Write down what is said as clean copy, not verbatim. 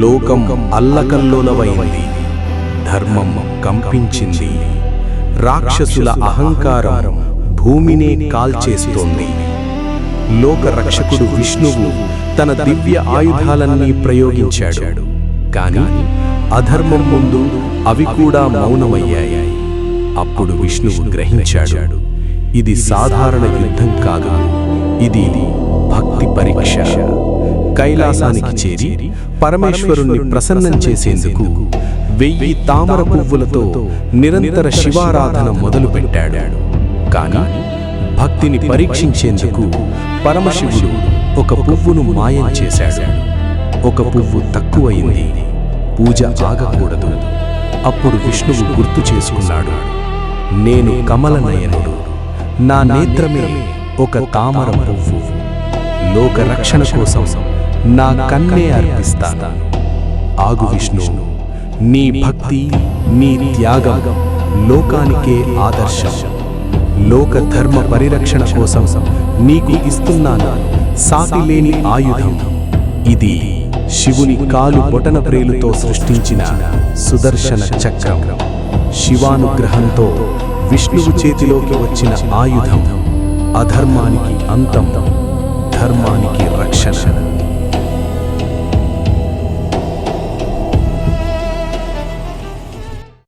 లోకం అల్లకల్లోలమైంది. ధర్మం కంపించింది. రాక్షసుల అహంకారం భూమినే కాల్చేస్తోంది. లోకరక్షకుడు విష్ణువు తన దివ్య ఆయుధాలన్నీ ప్రయోగించాడు. కాని అధర్మం ముందు అవి కూడా మౌనమయ్యాయి. అప్పుడు విష్ణువు గ్రహించాడు, ఇది సాధారణ యుద్ధం కాదు, ఇది భక్తి పరీక్ష. కైలాసానికి చేరి పరమేశ్వరుణ్ణి ప్రసన్నం చేసేందుకు 1000 తామర పువ్వులతో నిరంతర శివారాధన మొదలుపెట్టాడు. కాని భక్తిని పరీక్షించేందుకు పరమశివుడు ఒక పువ్వును మాయం చేశాడు. ఒక పువ్వు తక్కువయింది. పూజ ఆగకూడదు. అప్పుడు విష్ణువు గుర్తు చేసుకున్నాడు, నేను కమలనయనుడు, నా నేత్రమే ఒక తామర పువ్వు. లోక రక్షణ కోసం నా కన్నే అర్పిస్తాను. ఆగు విష్ణు, నీ భక్తి, నీ త్యాగం లోకానికే ఆదర్శం. లోక ధర్మ పరిరక్షణ కోసం నీకు ఇస్తున్నాను సాటిలేని ఆయుధం. ఇది శివుని కాలు బొటన ప్రేలుతో సృష్టించిన సుదర్శన చక్రం. శివానుగ్రహంతో విష్ణువు చేతిలోకి వచ్చిన ఆయుధం అధర్మానికి అంతం, ధర్మానికి రక్షణ.